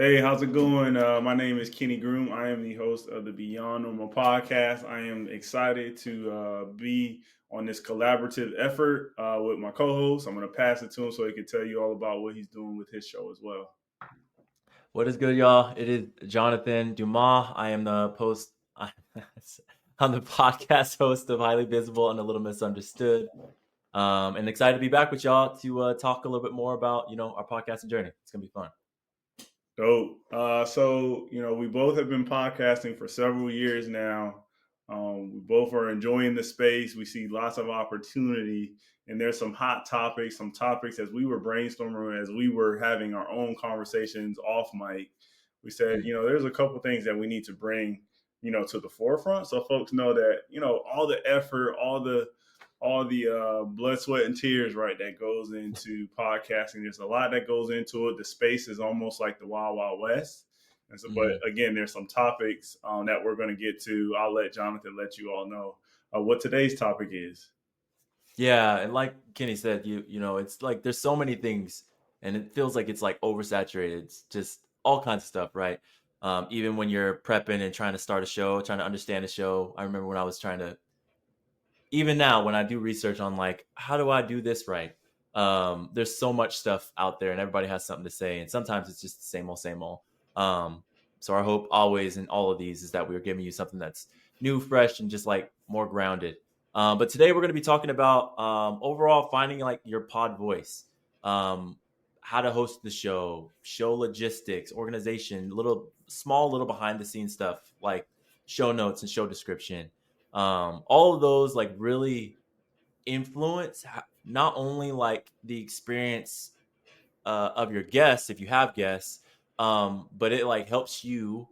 Hey, how's it going? My name is Kenny Groom. I am the host of the Beyond Normal podcast. I am excited to be on this collaborative effort with my co-host. I'm going to pass it to him so he can tell you all about what he's doing with his show as well. What is good, y'all? It is Jonathan Dumas. I am the post. I'm the podcast host of Highly Visible and a Little Misunderstood, and excited to be back with y'all to talk a little bit more about our podcasting journey. It's gonna be fun. Dope. We both have been podcasting for several years now. We both are enjoying the space. We see lots of opportunity, and there's some hot topics, some topics as we were brainstorming, as we were having our own conversations off mic. We said, there's a couple things that we need to bring, to the forefront so folks know that, all the effort, all the blood, sweat, and tears, right, that goes into podcasting. There's a lot that goes into it. The space is almost like the Wild Wild West. And so, but again, there's some topics that we're going to get to. I'll let Jonathan let you all know what today's topic is. Yeah, and like Kenny said, it's like there's so many things, and it feels like it's like oversaturated. It's just all kinds of stuff, right? Even when you're prepping and trying to start a show, trying to understand a show. I remember when I was trying to even now when I do research on like how do I do this right, there's so much stuff out there and everybody has something to say, and sometimes it's just the same old. So our hope always in all of these is that we're giving you something that's new, fresh, and just like more grounded. But today we're going to be talking about overall finding like your pod voice, how to host the show logistics, organization, little behind the scenes stuff like show notes and show description. All of those like really influence not only like the experience of your guests if you have guests, but it like helps you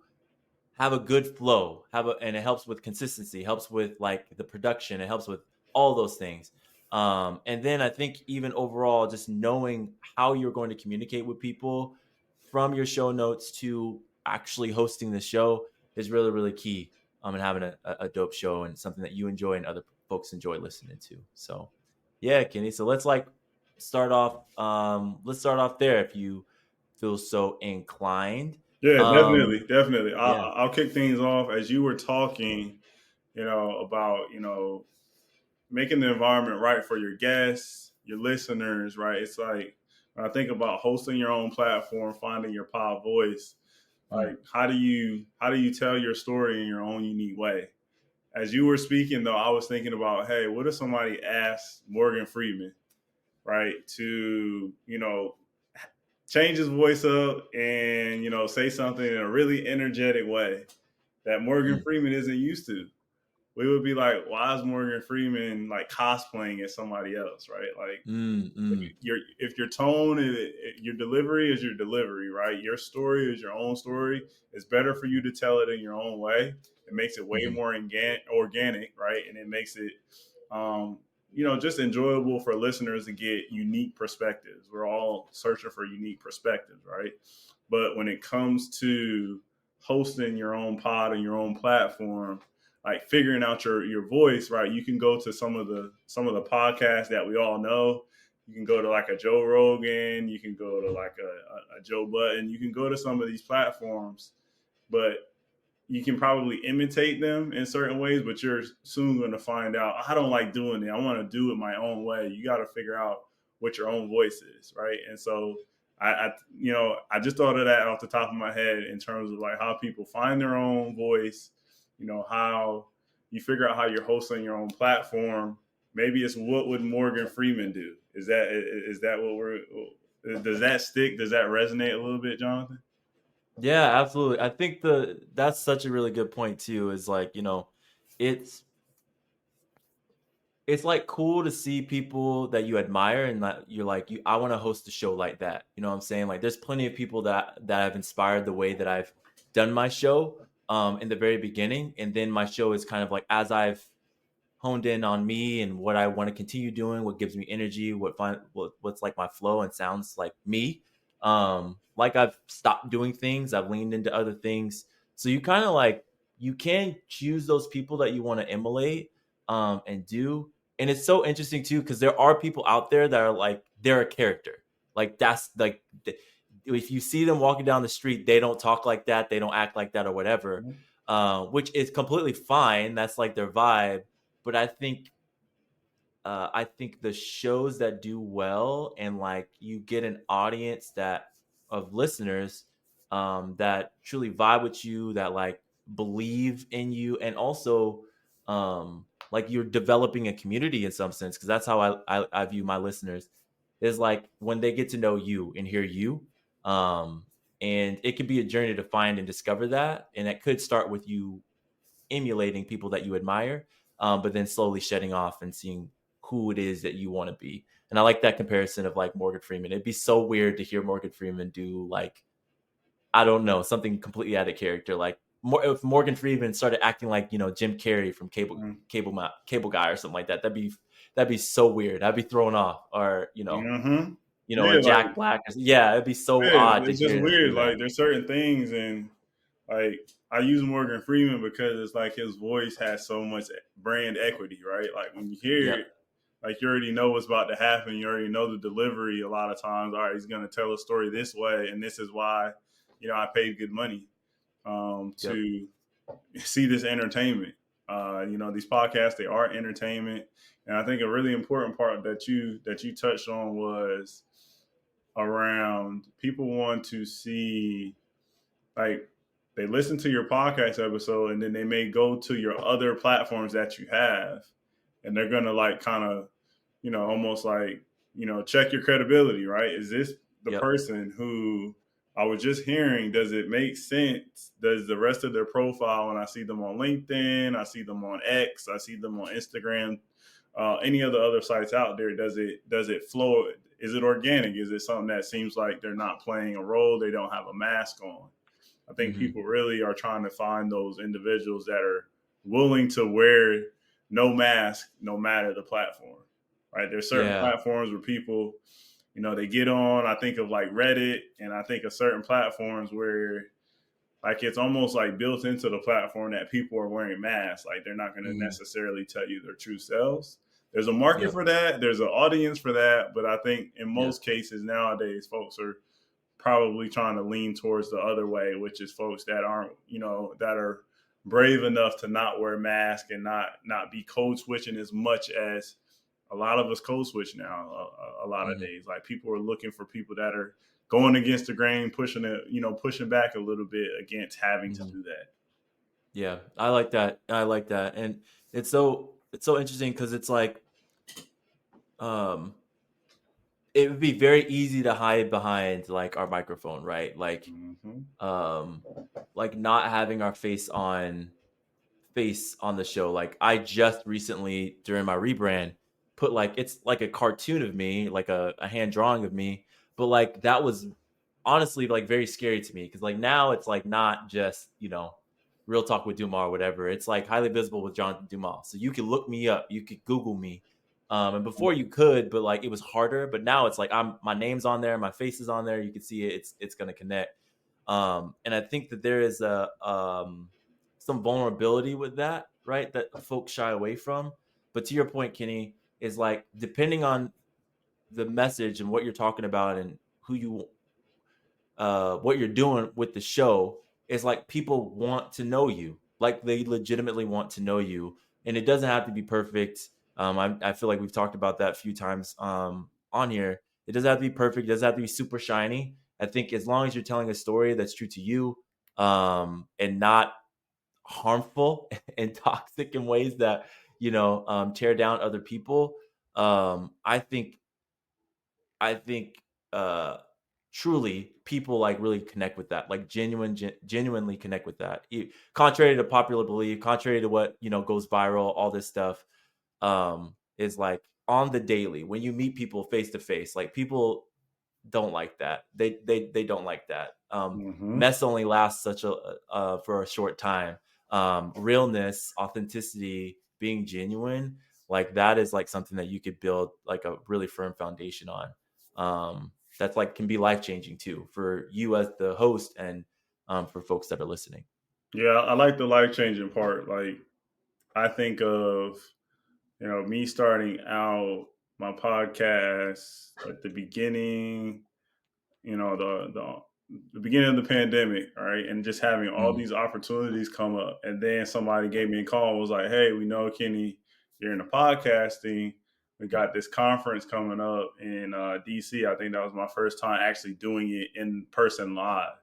have a good flow, and it helps with consistency, helps with like the production, it helps with all those things. And then I think even overall, just knowing how you're going to communicate with people from your show notes to actually hosting the show is really, really key. And having a dope show and something that you enjoy and other folks enjoy listening to. So, yeah, Kenny. So let's like start off. Let's start off there if you feel so inclined. Yeah, Um, definitely. yeah. I'll kick things off as you were talking, about, making the environment right for your guests, your listeners, right? It's like when I think about hosting your own platform, finding your pod voice, Mm. like how do you tell your story in your own unique way? As you were speaking though, I was thinking about, hey, what if somebody asked Morgan Freeman, right, to, change his voice up and, say something in a really energetic way that Morgan Mm. Freeman isn't used to? We would be like, why is Morgan Freeman like cosplaying as somebody else, right? Like Mm. Mm. if your tone and your delivery is your delivery, right? Your story is your own story. It's better for you to tell it in your own way. It makes it way Mm. more organic, right? And it makes it, just enjoyable for listeners to get unique perspectives. We're all searching for unique perspectives, right? But when it comes to hosting your own pod and your own platform, like figuring out your voice, right? You can go to some of the podcasts that we all know. You can go to like a Joe Rogan, you can go to like a Joe Button, you can go to some of these platforms, but you can probably imitate them in certain ways, but you're soon going to find out, I don't like doing it. I want to do it my own way. You got to figure out what your own voice is, right? And so I just thought of that off the top of my head in terms of like how people find their own voice, how you figure out how you're hosting your own platform. Maybe it's what would Morgan Freeman do? Is that what does that stick? Does that resonate a little bit, Jonathan? Yeah, absolutely. I think that's such a really good point too. Is like it's it's like cool to see people that you admire and that you're like I want to host a show like that. You know what I'm saying? Like there's plenty of people that have inspired the way that I've done my show in the very beginning, and then my show is kind of like as I've honed in on me and what I want to continue doing, what gives me energy, what's like my flow and sounds like me. Like I've stopped doing things, I've leaned into other things. So you kind of like you can choose those people that you want to emulate and do. And it's so interesting too because there are people out there that are like they're a character. Like that's like if you see them walking down the street, they don't talk like that, they don't act like that, or whatever, which is completely fine. That's like their vibe. But I think the shows that do well and like you get an audience that of listeners that truly vibe with you, that like believe in you, and also like you're developing a community in some sense, because that's how I view my listeners, is like when they get to know you and hear you. Um, and it could be a journey to find and discover that, and it could start with you emulating people that you admire, but then slowly shedding off and seeing who it is that you want to be. And I like that comparison of like Morgan Freeman. It'd be so weird to hear Morgan Freeman do like, I don't know, something completely out of character. Like if Morgan Freeman started acting like, you know, Jim Carrey from Cable Guy or something like that, that'd be so weird. I'd be thrown off. Or Mm-hmm. or Yeah, like Jack Black. Yeah, it'd be so yeah, odd to it's just hear him weird. do that. Like there's certain things, and like I use Morgan Freeman because it's like his voice has so much brand equity, right? Like when you hear it, Yep. like you already know what's about to happen. You already know the delivery. A lot of times, all right, he's going to tell a story this way, and this is why, I paid good money Yep. to see this entertainment. These podcasts, they are entertainment, and I think a really important part that you touched on was around people want to see, like, they listen to your podcast episode and then they may go to your other platforms that you have, and they're gonna like kind of, almost like, check your credibility, right? Is this the Yep. person who I was just hearing? Does it make sense? Does the rest of their profile, when I see them on LinkedIn, I see them on X, I see them on Instagram, any of the other sites out there, does it flow? Is it organic? Is it something that seems like they're not playing a role? They don't have a mask on. I think Hmm. people really are trying to find those individuals that are willing to wear no mask, no matter the platform. Right? There's certain Yeah. platforms where people, they get on. I think of like Reddit, and I think of certain platforms where like it's almost like built into the platform that people are wearing masks. Like they're not going to Hmm. necessarily tell you their true selves. There's a market Yep. for that. There's an audience for that. But I think in Yeah. most cases nowadays, folks are probably trying to lean towards the other way, which is folks that aren't, that are brave enough to not wear masks and not be code switching as much as a lot of us code switch now. A lot of Hmm. days, like people are looking for people that are going against the grain, pushing it, pushing back a little bit against having to Hmm. do that. Yeah, I like that. I like that, and it's so interesting because it's like um, it would be very easy to hide behind like our microphone, right? Mm-hmm. Um, like not having our face on the show. Like I just recently during my rebrand put like it's like a cartoon of me, like a hand drawing of me, but like that was honestly like very scary to me because like now it's like not just real talk with Dumas or whatever. It's like highly visible with Jonathan Dumas, so you can look me up, you could Google me. And before you could, but like it was harder. But now it's like my name's on there, my face is on there. You can see it. It's gonna connect. And I think that there is some vulnerability with that, right? That folks shy away from. But to your point, Kenny, is like depending on the message and what you're talking about and who you what you're doing with the show, is like people want to know you, like they legitimately want to know you, and it doesn't have to be perfect. I feel like we've talked about that a few times on here. It doesn't have to be perfect, it doesn't have to be super shiny. I think as long as you're telling a story that's true to you, and not harmful and toxic in ways that tear down other people, I think uh truly people like really connect with that, like genuinely connect with that. Contrary to popular belief, contrary to what goes viral, all this stuff is like on the daily when you meet people face to face, like people don't like that. They don't like that. Mm-hmm. Mess only lasts such a for a short time. Realness, authenticity, being genuine, like that is like something that you could build like a really firm foundation on. That's like can be life changing too for you as the host, and for folks that are listening. Yeah, I like the life changing part. Like I think of, me starting out my podcast at the beginning. the beginning of the pandemic, right? And just having all Mm, these opportunities come up. And then somebody gave me a call and was like, hey, we know, Kenny, you're in the podcasting. We got this conference coming up in DC. I think that was my first time actually doing it in person live.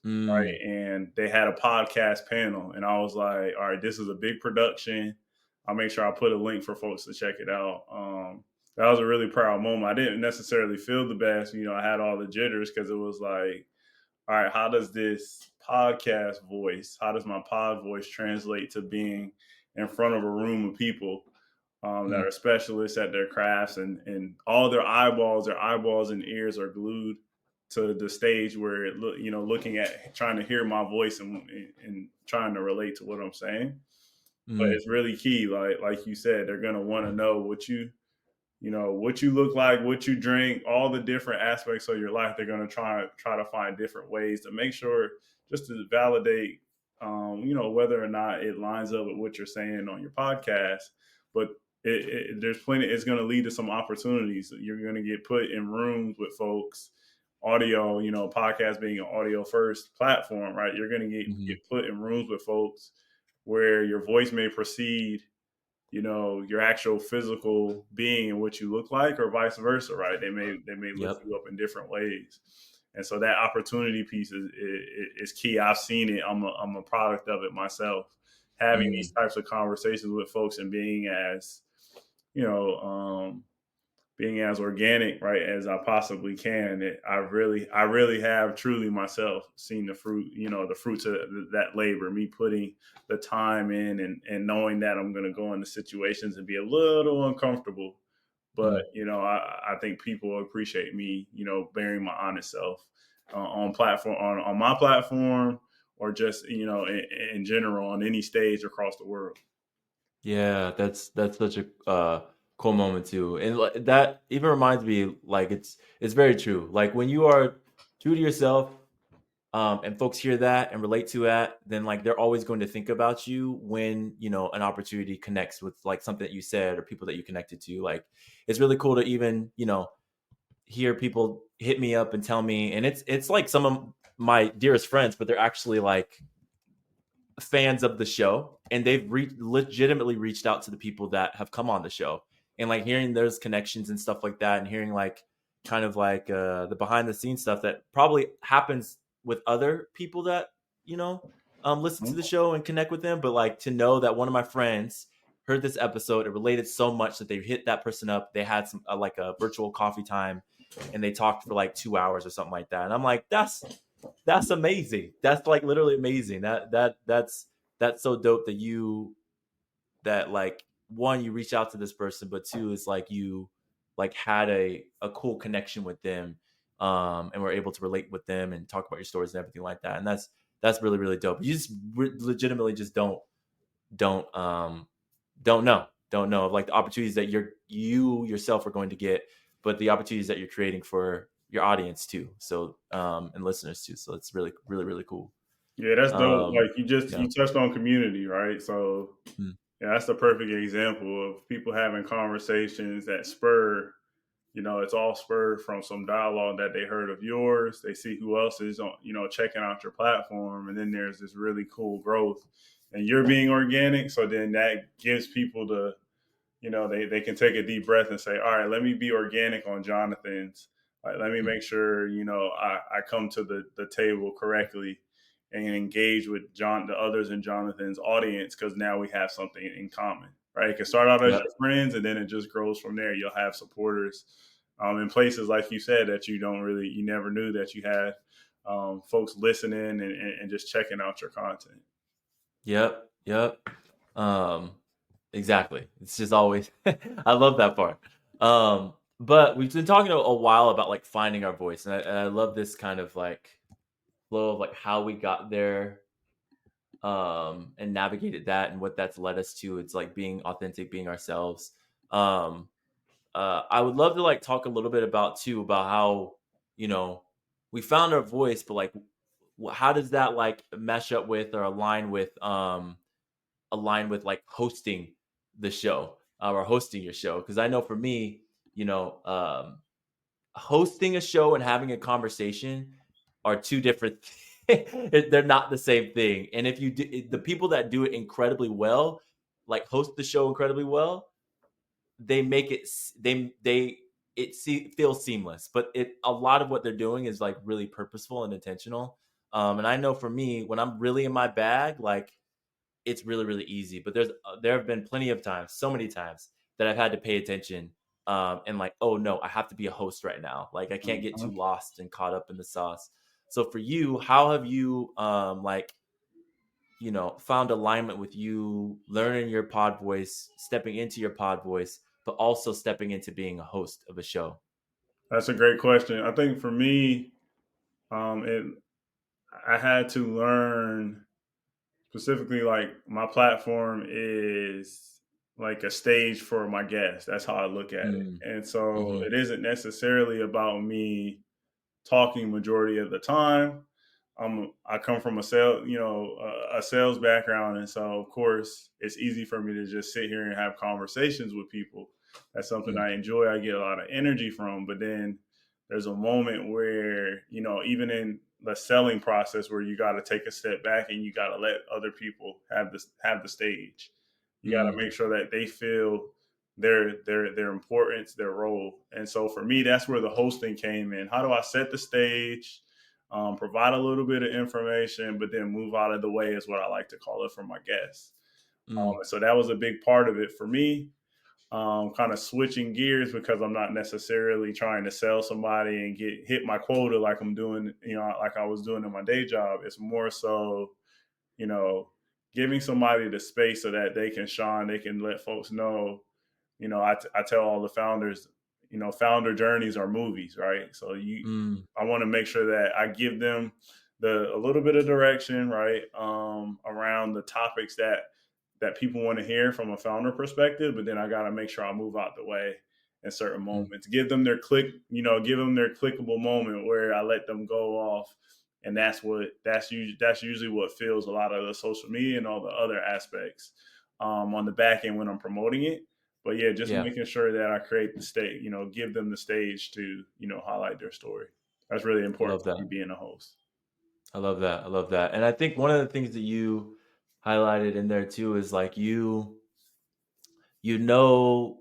Right. mm, And they had a podcast panel. And I was like, all right, this is a big production. I'll make sure I put a link for folks to check it out. That was a really proud moment. I didn't necessarily feel the best. I had all the jitters because it was like, all right, how does this podcast voice, how does my pod voice translate to being in front of a room of people that mm, are specialists at their crafts, and all their eyeballs and ears are glued to the stage where looking at trying to hear my voice and trying to relate to what I'm saying. But mm, it's really key, like you said, they're gonna want to know what you look like, what you drink, all the different aspects of your life. They're going to try to find different ways to make sure, just to validate, whether or not it lines up with what you're saying on your podcast. But there's plenty. It's going to lead to some opportunities. You're going to get put in rooms with folks. Audio, podcast being an audio first platform, right? You're going to get mm, put in rooms with folks where your voice may precede your actual physical being and what you look like, or vice versa, right? They may lift yep, you up in different ways. And so that opportunity piece is key. I've seen it. I'm a product of it myself, having these mm, types of conversations with folks and you know um being as organic, right, as I possibly can. I really have truly myself seen the fruit, the fruits of that labor, me putting the time in, and knowing that I'm going to go into situations and be a little uncomfortable. But, mm. I think people appreciate me, bearing my honest self on my platform, or just, in general on any stage across the world. Yeah, that's such a cool moment too, and that even reminds me, like it's very true. Like when you are true to yourself, and folks hear that and relate to that, then like they're always going to think about you when an opportunity connects with like something that you said or people that you connected to. Like it's really cool to even hear people hit me up and tell me, and it's like some of my dearest friends, but they're actually like fans of the show, and they've legitimately reached out to the people that have come on the show, and like hearing those connections and stuff like that, and hearing like kind of like the behind the scenes stuff that probably happens with other people that listen to Mhm. the show and connect with them, but like to know that one of my friends heard this episode, it related so much that they hit that person up, they had some like a virtual coffee time, and they talked for like 2 hours or something like that, and I'm like, that's amazing. That's like literally amazing. That's so dope that like one, you reach out to this person, but two is like you like had a cool connection with them, and were able to relate with them and talk about your stories and everything like that. And that's really really dope. You just legitimately just don't don't know of like the opportunities that you yourself are going to get, but the opportunities that you're creating for your audience too. So and listeners too. So it's really really really cool. Yeah, that's dope. Um, Like you yeah. touched on community, right? So Mm, yeah, that's the perfect example of people having conversations that spur. It's all spurred from some dialogue that they heard of yours. They see who else is on, checking out your platform, and then there's this really cool growth, and you're being organic. So then that gives people they can take a deep breath and say, all right, let me be organic on Jonathan's. Like, let me mm, make sure, I come to the table correctly and engage with the others in Jonathan's audience, because now we have something in common, right? It can start out as yep. your friends, and then it just grows from there. You'll have supporters in places, like you said, that you never knew that you had folks listening and just checking out your content. Yep. Yep. Exactly. It's just always I love that part. But we've been talking a while about like finding our voice, and I love this kind of like flow of like how we got there, and navigated that and what that's led us to. It's like being authentic, being ourselves. Um I would love to like talk a little bit about too about how you know we found our voice, but like how does that like mesh up with or align with like hosting the show, or hosting your show? Because I know for me, you know, hosting a show and having a conversation are two different they're not the same thing. And if you do, the people that do it incredibly well, like host the show incredibly well, they make it feels seamless. But it a lot of what they're doing is like really purposeful and intentional. And I know for me, when I'm really in my bag, like it's really really easy. But there have been plenty of times, so many times that I've had to pay attention, and like, oh no, I have to be a host right now. Like I can't get too Mhm. lost and caught up in the sauce. So for you, how have you like found alignment with you learning your pod voice, stepping into your pod voice, but also stepping into being a host of a show? That's a great question. I think for me, it I had to learn specifically like my platform is like a stage for my guests. That's how I look at it. Mm. And so Hmm. it isn't necessarily about me talking majority of the time. I come from a sales background, and so of course it's easy for me to just sit here and have conversations with people. That's something Mm. I enjoy. I get a lot of energy from. But then there's a moment where even in the selling process, where you got to take a step back and you got to let other people have the stage. You got to Mm. make sure that they feel their importance, their role. And so for me, that's where the hosting came in. How do I set the stage, provide a little bit of information, but then move out of the way is what I like to call it for my guests. Mm. So that was a big part of it for me. Kind of switching gears because I'm not necessarily trying to sell somebody and hit my quota like I'm doing, like I was doing in my day job. It's more so, you know, giving somebody the space so that they can shine, they can let folks know. I tell all the founders, founder journeys are movies, right? So Mm. I want to make sure that I give them a little bit of direction, right, around the topics that people want to hear from a founder perspective. But then I got to make sure I move out the way in certain Mm. moments, give them their give them their clickable moment where I let them go off. And that's usually what fills a lot of the social media and all the other aspects on the back end when I'm promoting it. But yeah, just Yeah, making sure that I create the stage, give them the stage to, highlight their story. That's really I important love for that. me being a host. I love that. I love that. And I think one of the things that you highlighted in there too is like you know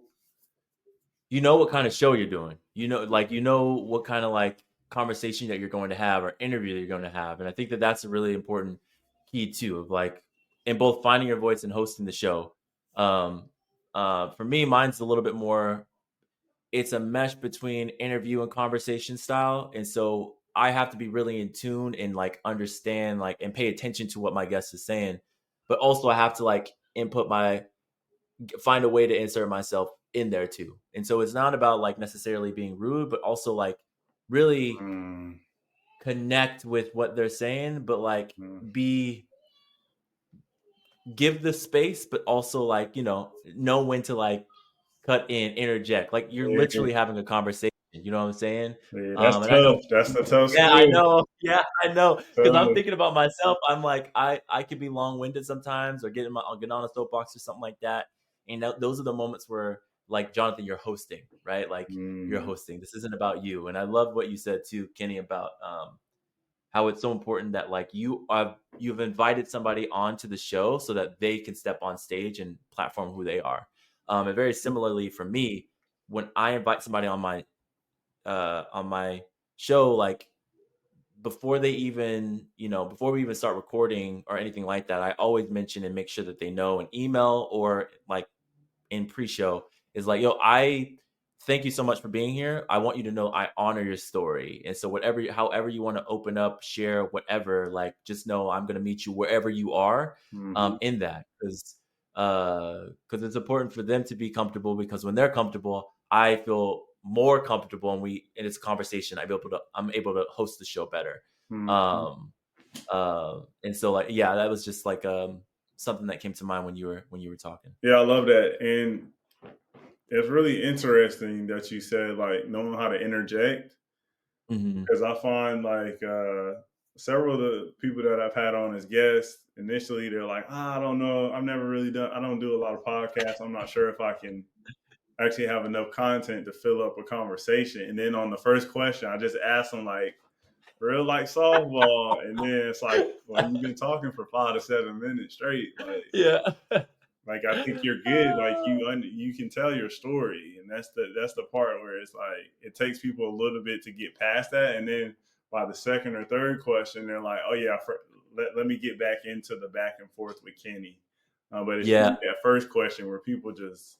what kind of show you're doing. What kind of like conversation that you're going to have or interview that you're going to have. And I think that that's a really important key too of like in both finding your voice and hosting the show. Um, for me, mine's a little bit more. It's a mesh between interview and conversation style, and so I have to be really in tune and like understand like and pay attention to what my guest is saying, but also I have to like input my find a way to insert myself in there too. And so it's not about like necessarily being rude, but also like really Mm, connect with what they're saying, but like mm. be give the space, but also like, know when to like cut in, interject. Like you're Yeah, literally having a conversation. You know what I'm saying? yeah, that's And I know tough. That's a tough yeah, I skill. know. Yeah, I know. Because I'm Tough. thinking about myself. I'm like, I could be long winded sometimes, or I'll get on a soapbox or something like that. And those are the moments where, like Jonathan, you're hosting, right? Like you're Mm, hosting. This isn't about you. And I love what you said too, Kenny, about how it's so important that like you've invited somebody onto the show so that they can step on stage and platform who they are. And very similarly for me, when I invite somebody on my show, like before we even start recording or anything like that, I always mention and make sure that they know an email or like in pre-show is like, yo, I thank you so much for being here. I want you to know I honor your story. And so however you want to open up, share, whatever, like just know I'm gonna meet you wherever you are hmm in that. Because it's important for them to be comfortable because when they're comfortable, I feel more comfortable and it's a conversation. I'm able to host the show better. hmm Um and so like yeah, that was just like something that came to mind when you were talking. Yeah, I love that. And it's really interesting that you said like knowing how to interject, Hmm. because I find like several of the people that I've had on as guests initially they're like, I don't know, I don't do a lot of podcasts. I'm not sure if I can actually have enough content to fill up a conversation. And then on the first question, I just ask them like real like softball, and then it's like, well, you've been talking for 5 to 7 minutes straight, Yeah. like I think you're good. Like you can tell your story, and that's the part where it's like it takes people a little bit to get past that, and then by the second or third question, they're like, oh yeah, let me get back into the back and forth with Kenny. But it's Yeah. that first question where people just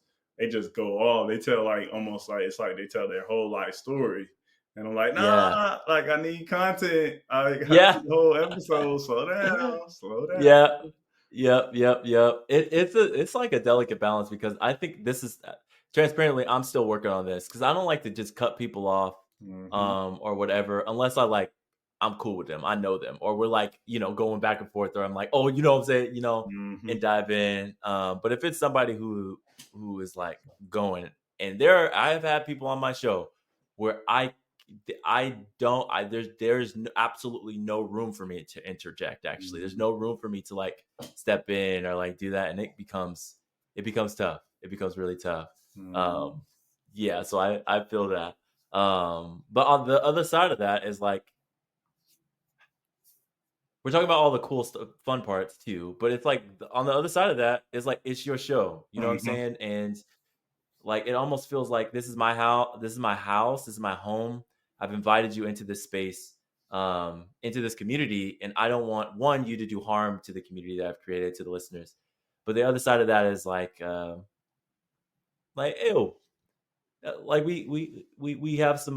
go off. They tell like almost like it's like they tell their whole life story. And I'm like, Yeah. nah, like I need content. I need Yeah. the whole episode. Slow down, slow down. Yeah. Yep. It's like a delicate balance because I think this is transparently. I'm still working on this because I don't like to just cut people off, Mm-hmm. or whatever, unless I'm cool with them, I know them, or we're like going back and forth, or I'm like, oh, what I'm saying, Mm-hmm. and dive in. But if it's somebody who is like going, and I have had people on my show where I don't. There's absolutely no room for me to interject. Actually, there's Mm-hmm. no room for me to like step in or like do that, and it becomes tough. It becomes really tough. Mm-hmm. Um, yeah, so I feel that. But on the other side of that is like we're talking about all the cool stuff, fun parts too. But it's like on the other side of that is like it's your show. You know what I'm Mm-hmm. saying? And like it almost feels like this is my house. This is my house. This is my home. I've invited you into this space, into this community, and I don't want you to do harm to the community that I've created, to the listeners. But the other side of that is like ew, like we have some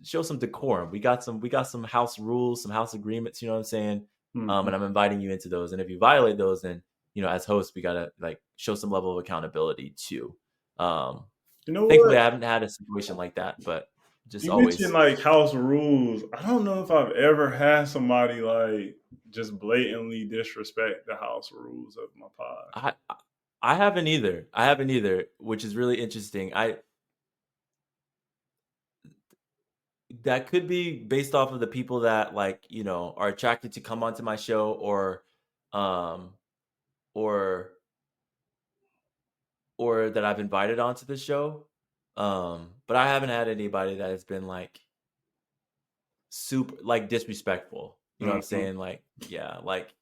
show some decorum. We got some house rules, some house agreements. You know what I'm saying? Mm-hmm. And I'm inviting you into those. And if you violate those, then as hosts, we gotta like show some level of accountability too. Um, You know Thankfully, what? I haven't had a situation like that, but just You mentioned always. like house rules. I don't know if I've ever had somebody like just blatantly disrespect the house rules of my pod. I I haven't either. I haven't either, which is really interesting. I That could be based off of the people that like are attracted to come onto my show, um or that I've invited onto the show. But I haven't had anybody that has been like super like disrespectful. You know what I'm Mm-hmm. saying? Like, yeah, like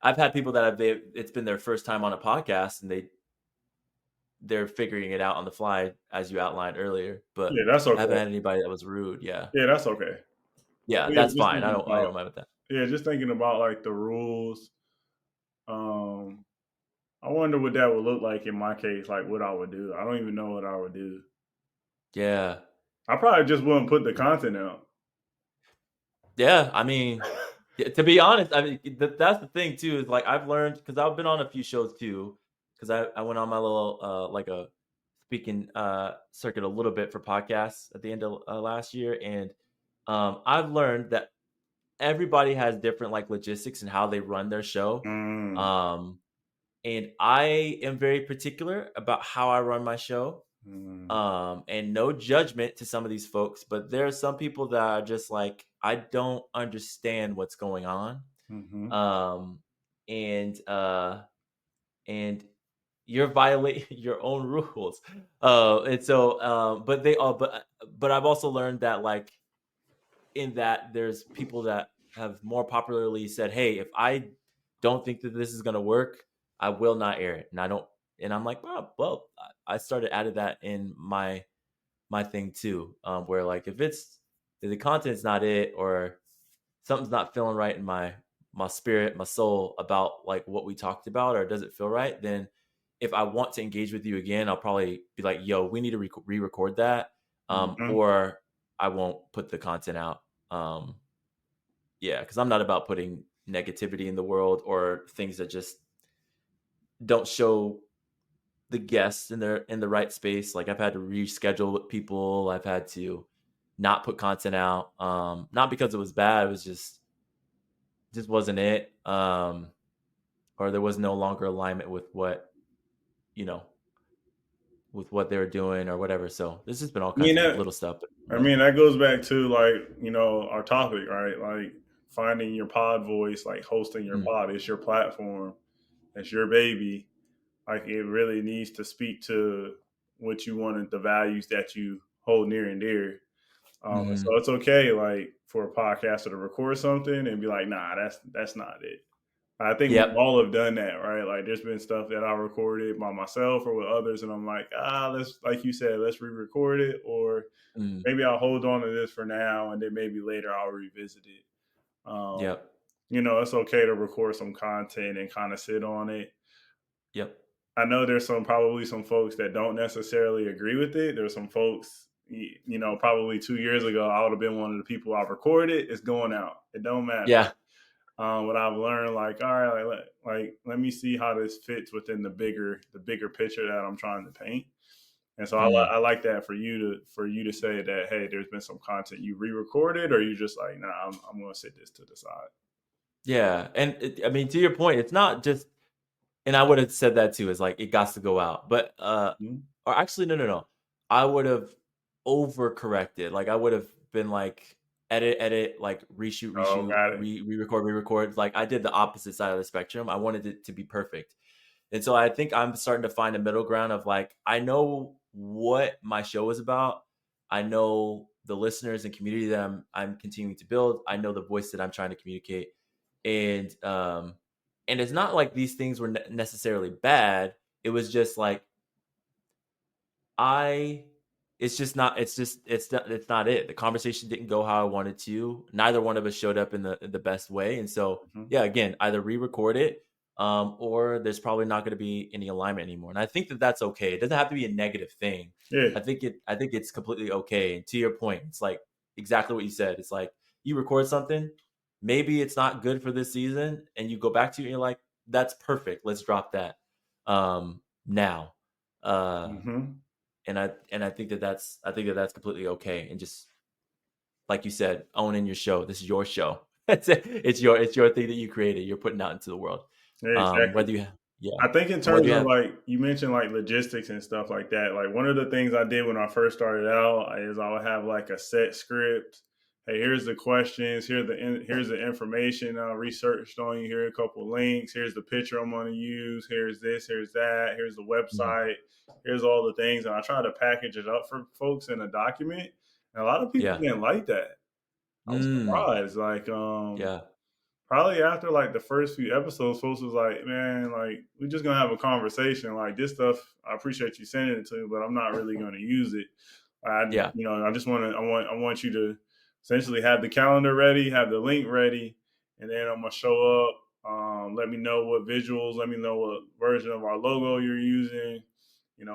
I've had people that it's been their first time on a podcast and they're figuring it out on the fly, as you outlined earlier. But Yeah, that's I haven't okay. had anybody that was rude. Yeah, Yeah, that's okay. yeah, But yeah, that's fine. I don't mind with that. just thinking about like the rules. Um, I wonder what that would look like in my case. Like what I would do. I don't even know what I would do. Yeah, I probably just wouldn't put the content out. yeah. I mean, yeah, to be honest, I mean that's the thing too. Is like I've learned because I've been on a few shows too. Because I went on my little like a speaking circuit a little bit for podcasts at the end of last year, and I've learned that everybody has different like logistics and how they run their show. Mm, Um, and I am very particular about how I run my show. mm, And no judgment to some of these folks, but there are some people that are just like, I don't understand what's going on. mm-hmm. Um, and you're violating your own rules. And so, but I've also learned that like in that there's people that have more popularly said, "Hey, if I don't think that this is going to work, I will not air it." And I don't, and I'm like, well, I started added that in my thing too, where like if the content's not it or something's not feeling right in my spirit, my soul about like what we talked about, or does it feel right, then if I want to engage with you again, I'll probably be like, yo, we need to re-record that, Mm-hmm. or I won't put the content out. um yeah, because I'm not about putting negativity in the world or things that just don't show the guests in the right space. Like I've had to reschedule with people. I've had to not put content out. Not because it was bad. It was just wasn't it. Or there was no longer alignment with what you know with what they were doing or whatever. So there's just been all I mean kinds of that. little stuff. But I yeah. mean that goes back to like our topic, right? Like finding your pod voice, like hosting your Mm. pod. It's your platform. It's your baby. Like it really needs to speak to what you wanted, the values that you hold near and dear. So Mm-hmm. it's okay, like for a podcaster to record something and be like, "Nah, that's not it." I think we Yep. all have done that, right? Like, there's been stuff that I recorded by myself or with others, and I'm like, let's, like you said, let's re-record it, or Mm. maybe I'll hold on to this for now, and then maybe later I'll revisit it. Um, Yep. it's okay to record some content and kind of sit on it. Yep. I know there's probably some folks that don't necessarily agree with it. There's some folks, probably 2 years ago, I would have been one of the people I recorded. It's going out. It don't matter. Yeah. What I've learned, like, all right, let me see how this fits within the bigger picture that I'm trying to paint. And so Mm. I like that for you to say that, hey, there's been some content you re-recorded, or you just like, nah, I'm going to sit this to the side. Yeah. And I mean, to your point, it's not just, and I would have said that too, is like, it got to go out. But, Mhm. or actually, no, no, no. I would have overcorrected. Like, I would have been like, edit, like reshoot, Oh, reshoot, got it. re-record, re-record. Like, I did the opposite side of the spectrum. I wanted it to be perfect. And so I think I'm starting to find a middle ground of like, I know what my show is about. I know the listeners and community that I'm continuing to build. I know the voice that I'm trying to communicate. And it's not like these things were necessarily bad. It was just like I it's just not it's not it. The conversation didn't go how I wanted to. Neither one of us showed up in the best way. And so Mhm. yeah, again, either re-record it or there's probably not going to be any alignment anymore. And I think that that's okay. It doesn't have to be a negative thing. Yeah. I think it's completely okay. And to your point, it's like exactly what you said. It's like you record something, maybe it's not good for this season and you go back to it and you're like that's perfect. Let's drop that now. Uh Hmm. and I think that that's completely okay. And just like you said, owning your show. This is your show. It's it. It's your thing that you created. You're putting out into the world. Yeah, exactly. Whether you yeah, I think in and whether terms you of, have like, you mentioned like logistics and stuff like that. Like, one of the things I did when I first started out is I would have like a set script. Hey, here's the questions. Here's the information I researched on you. Here are a couple links. Here's the picture I'm going to use. Here's this. Here's that. Here's the mm, website. Here's all the things, and I try to package it up for folks in a document. And a lot of people yeah, didn't like that. I was mm, surprised. Like, yeah, probably after like the first few episodes, folks was like, "Man, like, we're just gonna have a conversation. Like, this stuff, I appreciate you sending it to me, but I'm not really gonna use it. yeah, I just I want you to essentially have the calendar ready, have the link ready, and then I'm gonna show up. Let me know what visuals, let me know what version of our logo you're using.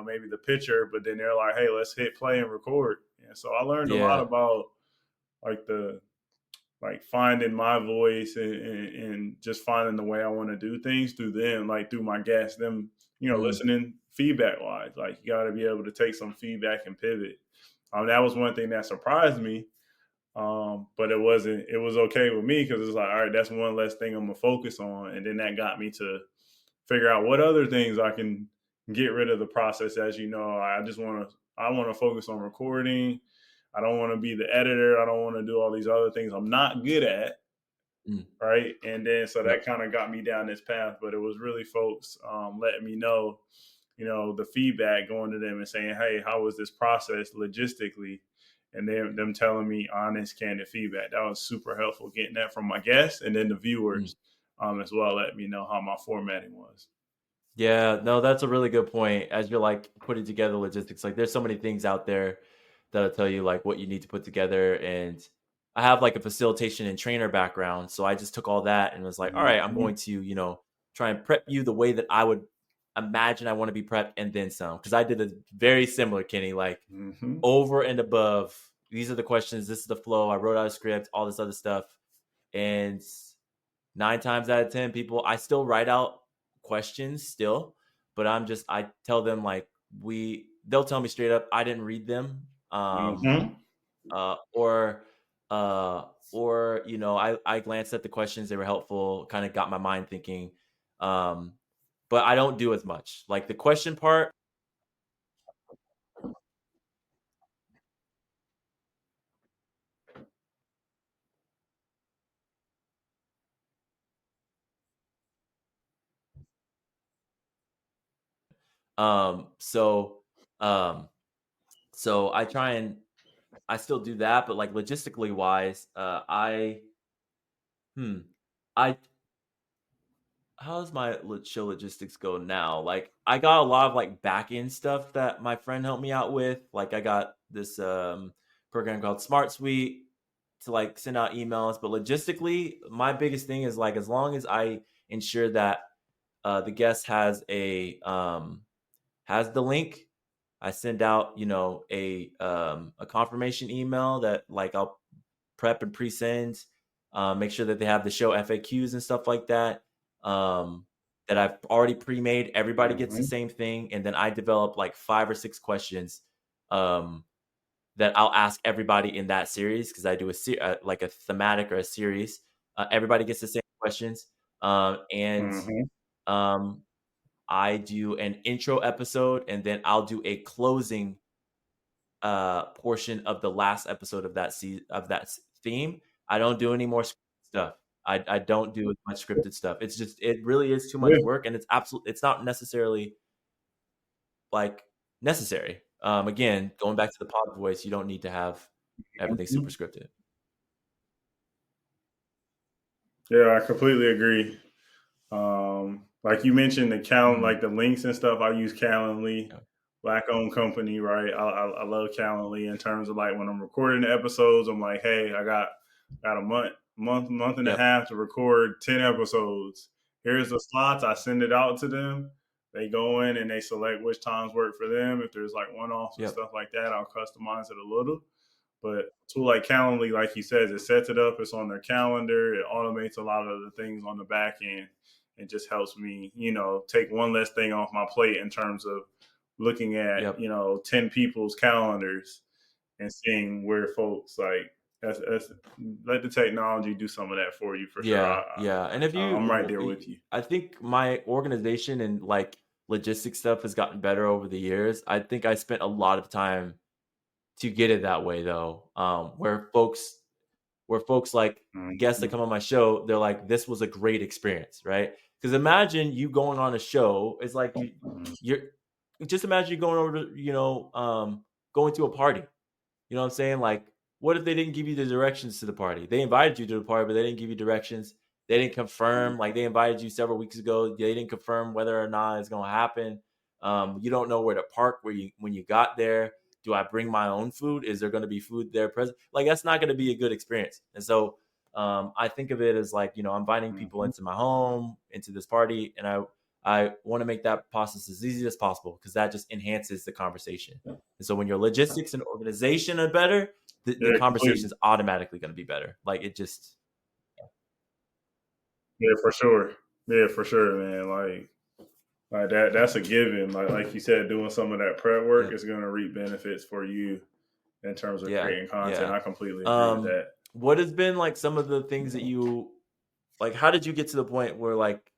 Maybe the picture. But then they're like, "Hey, let's hit play and record." And so I learned a lot yeah, about, like, the like finding my voice, and just finding the way I want to do things through them, like through my guests, them, mm, listening feedback wise. Like, you got to be able to take some feedback and pivot. That was one thing that surprised me. But it wasn't, it was okay with me because it's like, all right, that's one less thing I'm gonna focus on. And then that got me to figure out what other things I can get rid of the process. As you know, I want to focus on recording. I don't want to be the editor. I don't want to do all these other things I'm not good at. mm, Right. And then so that yep, kind of got me down this path. But it was really folks, letting me know, the feedback, going to them and saying, hey, how was this process logistically? And then them telling me honest, candid feedback. That was super helpful, getting that from my guests, and then the mm. viewers, as well, let me know how my formatting was. Yeah, no, that's a really good point. As you're like putting together logistics, like there's so many things out there that'll tell you like what you need to put together. And I have like a facilitation and trainer background, so I just took all that and was like, all right, I'm Mm-hmm. going to try and prep you the way that I would imagine I want to be prepped, and then some. Because I did a very similar, Kenny, like Mm-hmm. over and above. These are the questions. This is the flow. I wrote out a script, all this other stuff, and 9 times out of 10 people I still write out questions still, but I tell them like they'll tell me straight up I didn't read them. Mm-hmm. Uh or uh or I glanced at the questions, they were helpful, kind of got my mind thinking. um but I don't do as much like the question part. So Um, so I still do that, but like logistically wise, hmm, I how does my show logistics go now? Like, I got a lot of like back end stuff that my friend helped me out with. Like, I got this program called Smart Suite to like send out emails. But logistically, my biggest thing is like as long as I ensure that the guest has the link, I send out a confirmation email that like I'll prep and pre-send, make sure that they have the show FAQs and stuff like that. Um, that I've already pre-made. Everybody gets the Mm-hmm. same thing, and then I develop like 5 or 6 questions um, that I'll ask everybody in that series because I do like a thematic or a series. Everybody gets the same questions, and Mm-hmm. um, I do an intro episode, and then I'll do a closing portion of the last episode of that theme. I don't do any more stuff. I don't do as much scripted stuff. It's just it really is too much Yeah. work, and it's not necessarily like necessary. Again, going back to the pod voice, you don't need to have everything super Mhm. scripted. Yeah, I completely agree. Like you mentioned, the count, Mm, like the links and stuff. I use Calendly, yeah, black owned company, right? I love Calendly in terms of like when I'm recording the episodes. I'm like, hey, I got a month and a yep, half to record 10 episodes. Here's the slots. I send it out to them. They go in and they select which times work for them. If there's like one offs and yep, stuff like that, I'll customize it a little. But a tool like Calendly, like he says, it sets it up. It's on their calendar. It automates a lot of the things on the back end. It just helps me, take one less thing off my plate in terms of looking at, yep. 10 people's calendars and seeing where folks like that's let the technology do some of that for you for sure. Yeah, yeah. And if I'm right you, there with you. I think my organization and like logistics stuff has gotten better over the years. I think I spent a lot of time to get it that way though. Where folks like guests that Mm-hmm. come on my show, they're like, "This was a great experience," right? Because imagine you going on a show. It's like you're just imagine you going over to going to a party. You know what I'm saying? Like, what if they didn't give you the directions to the party? They invited you to the party, but they didn't give you directions. They didn't confirm. Like, they invited you several weeks ago. They didn't confirm whether or not it's going to happen. You don't know where to park when you got there. Do I bring my own food? Is there going to be food there present? Like, that's not going to be a good experience. And so, I think of it as like, I'm inviting people Mm-hmm. into my home, into this party, and I want to make that process as easy as possible because that just enhances the conversation. And so when your logistics and organization are better, the Yeah, conversation completely. is automatically going to be better. Like it just, Yeah, for sure. Yeah, for sure, man. Like that's a given. Like you said, doing some of that prep work yeah, is going to reap benefits for you in terms of yeah, creating content. yeah. I completely agree with that. What has been like some of the things that you like? How did you get to the point where like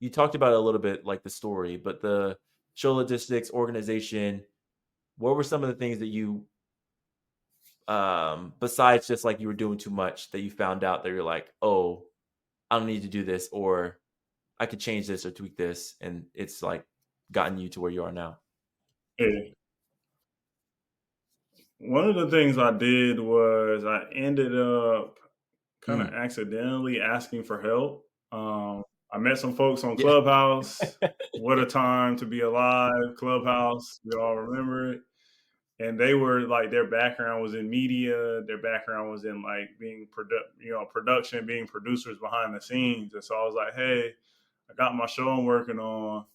you talked about it a little bit, like the story, but the show logistics organization? What were some of the things that you, besides just like you were doing too much, that you found out that you're like, oh, I don't need to do this, or I could change this or tweak this, and it's like gotten you to where you are now. Yeah. One of the things I did was I ended up kind of Mm. accidentally asking for help. Um, I met some folks on Yeah. Clubhouse. What a time to be alive, Clubhouse. We all remember it. And they were like, their background was in media. Their background was in like being production, being producers behind the scenes. And so I was like, hey, I got my show I'm working on.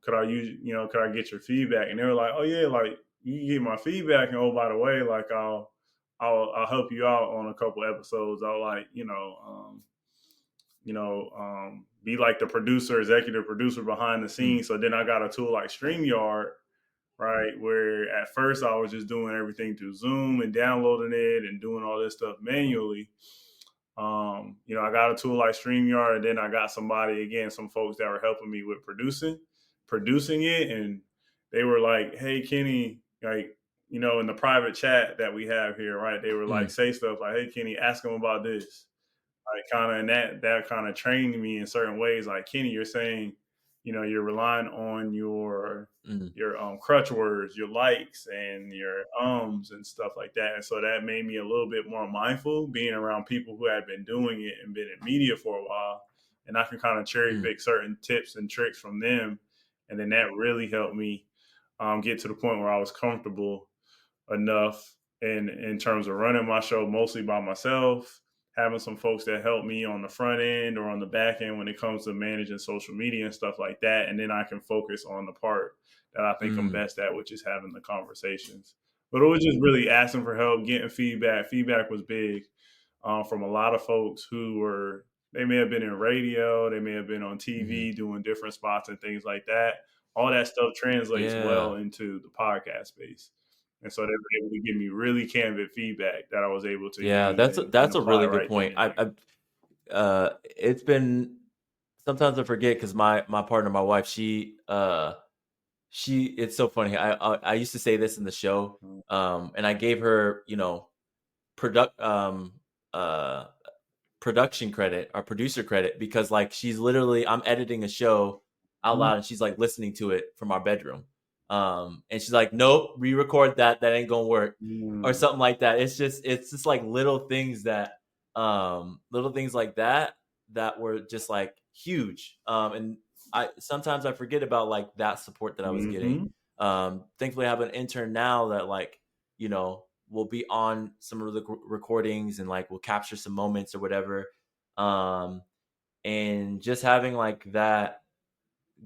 Could I get your feedback? And they were like, oh yeah, like you can get my feedback, and oh by the way, like I'll help you out on a couple episodes. I'll like be like the producer, executive producer behind the Mm. scenes. So then I got a tool like StreamYard, right? Where at first I was just doing everything through Zoom and downloading it and doing all this stuff manually. I got a tool like StreamYard, and then I got somebody again, some folks that were helping me with producing it, and they were like, "Hey, Kenny, like, in the private chat that we have here, right? They were like, Mm. say stuff like, "Hey, Kenny, ask him about this." Like, kind of, and that kind of trained me in certain ways. Like, Kenny, you're saying, you're relying on Mm, your crutch words, your likes, and your ums and stuff like that. And so that made me a little bit more mindful, being around people who had been doing it and been in media for a while, and I can kind of cherry mm, pick certain tips and tricks from them, and then that really helped me get to the point where I was comfortable enough in terms of running my show mostly by myself, having some folks that help me on the front end or on the back end when it comes to managing social media and stuff like that. And then I can focus on the part that I think I'm mm, best at, which is having the conversations. But it was just really asking for help, getting feedback. Feedback was big from a lot of folks who were, they may have been in radio, they may have been on mm. TV doing different spots and things like that. All that stuff translates Yeah. well into the podcast space. And so they were able to give me really candid feedback that I was able to Yeah, use and that's a apply really good right then point. and there. It's been sometimes I forget because my partner, my wife, she it's so funny. I used to say this in the show, and I gave her, product uh production credit or producer credit because like she's literally I'm editing a show out Mhm. loud and she's like listening to it from our bedroom. And she's like, nope, re-record that. That ain't gonna work. Or Mm. something like that. It's just like little things like that that were just like huge. And I sometimes I forget about like that support that I was getting. Mhm. Thankfully I have an intern now that like, will be on some of the recordings and like will capture some moments or whatever. Um, and just having like that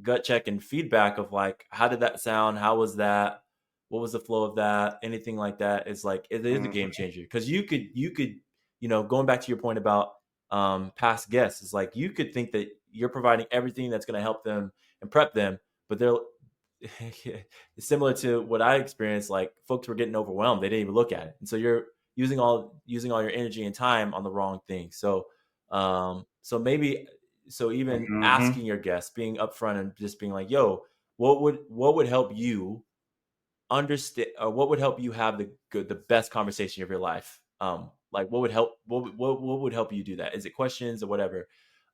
gut check and feedback of like, how did that sound? How was that? What was the flow of that? Anything like that is like, it is a game Mhm. changer. Cause you could, going back to your point about past guests, is like, you could think that you're providing everything that's going to help them and prep them, but they're, similar to what I experienced. Like folks were getting overwhelmed; they didn't even look at it, and so you're using all your energy and time on the wrong thing. So maybe so even Mhm. asking your guests, being upfront and just being like, "Yo, what would help you understand, or what would help you have the best conversation of your life? Like what would help? What would help you do that? Is it questions or whatever?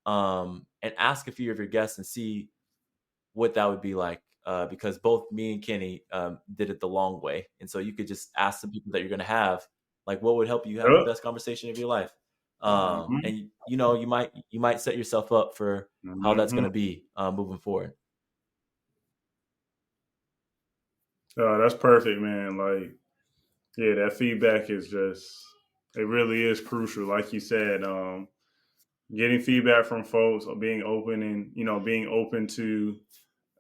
And ask a few of your guests and see what that would be like, because both me and Kenny did it the long way, and so you could just ask the people that you're going to have, like, what would help you have the Yep. best conversation of your life, Mhm. and you might set yourself up for how that's going Mhm. to be moving forward. That's perfect, man. Like, yeah, that feedback is just, it really is crucial. Like you said, getting feedback from folks or being open and, being open to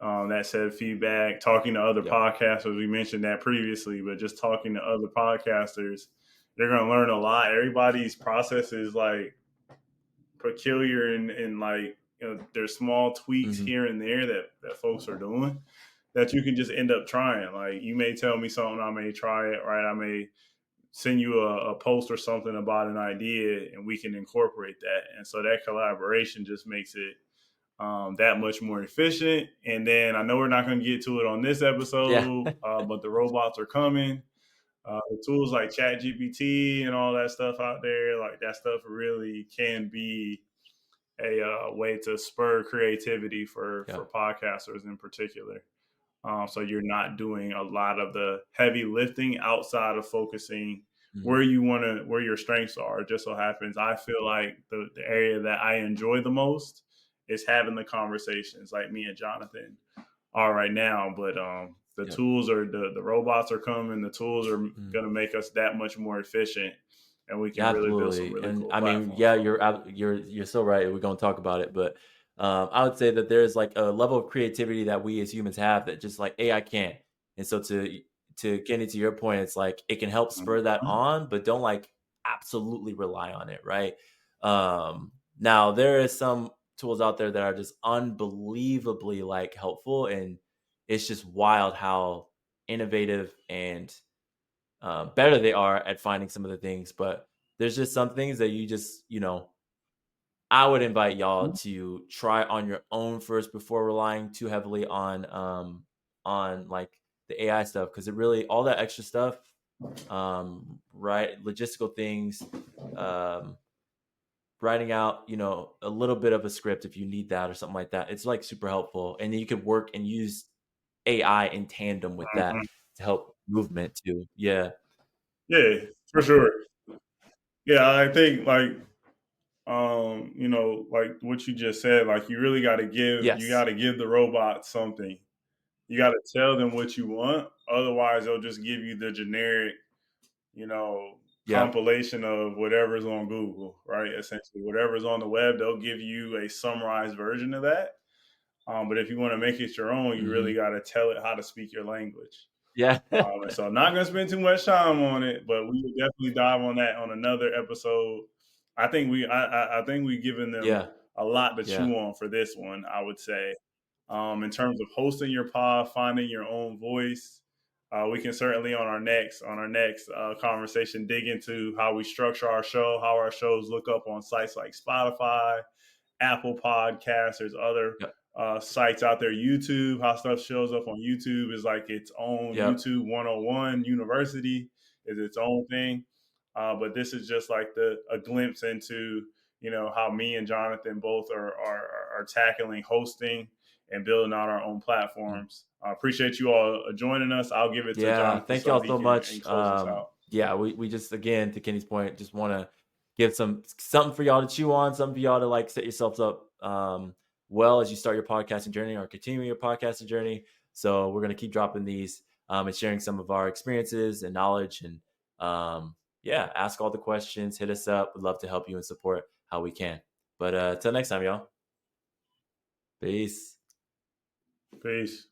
that said feedback, talking to other Yep. podcasters. We mentioned that previously, but just talking to other podcasters, they're going to learn a lot. Everybody's process is like peculiar and like, there's small tweaks Hmm. here and there that folks are doing that you can just end up trying. Like you may tell me something, I may try it, right? I may send you a post or something about an idea and we can incorporate that. And so that collaboration just makes it that much more efficient. And then I know we're not going to get to it on this Yeah. episode, but the robots are coming. The tools like ChatGPT and all that stuff out there, like that stuff really can be a way to spur creativity Yeah. for podcasters in particular. So you're not doing a lot of the heavy lifting outside of focusing Hmm. where your strengths are. It just so happens I feel like the area that I enjoy the most is having the conversations like me and Jonathan are right now. But the Yep. tools are the robots are coming. The tools are Mhm. going to make us that much more efficient, and we can Yeah, really build some absolutely. really And cool I mean, platforms yeah, from you're it. you're so right. We're going to talk about it, but I would say that there's like a level of creativity that we as humans have that just like AI can't. And so to Kenny, to your point, it's like it can help spur that Mhm. on, but don't like absolutely rely on it, right? Now there is some tools out there that are just unbelievably like helpful, and it's just wild how innovative and better they are at finding some of the things. But there's just some things that you just, I would invite y'all to try on your own first before relying too heavily on like the AI stuff, because it really all that extra stuff, right? Logistical things, um, writing out, a little bit of a script if you need that or something like that. It's like super helpful. And then you could work and use AI in tandem with that Mhm. to help movement too. Yeah. Yeah, for sure. Yeah, I think like what you just said, like you really Yes. got to give the robot something. You got to tell them what you want. Otherwise, they'll just give you the generic, Yep. compilation of whatever's on Google, right? Essentially, whatever's on the web, they'll give you a summarized version of that. But if you want to make it your own, you really Hmm. got to tell it how to speak your language. Yeah. And so I'm not gonna spend too much time on it, but we will definitely dive on that on another episode. I think we've given them Yeah. a lot to Yeah. chew on for this one, I would say. In terms of hosting your pod, finding your own voice, we can certainly on our next conversation dig into how we structure our show, how our shows look up on sites like Spotify, Apple Podcasts. There's other Yep. sites out there. YouTube, how stuff shows up on YouTube is like its own Yep. YouTube 101 University is its own thing. But this is just like a glimpse into how me and Jonathan both are tackling hosting and building out our own Mm. platforms. I appreciate you all joining us. I'll give it to Yeah. Jonathan Thank so y'all he so can much. close us out. Yeah, we just, again, to Kenny's point, just want to give something for y'all to chew on, something for y'all to like set yourselves up well as you start your podcasting journey or continue your podcasting journey. So we're gonna keep dropping these and sharing some of our experiences and knowledge, and yeah, ask all the questions, hit us up. We'd love to help you and support how we can. But till next time, y'all. Peace. Peace.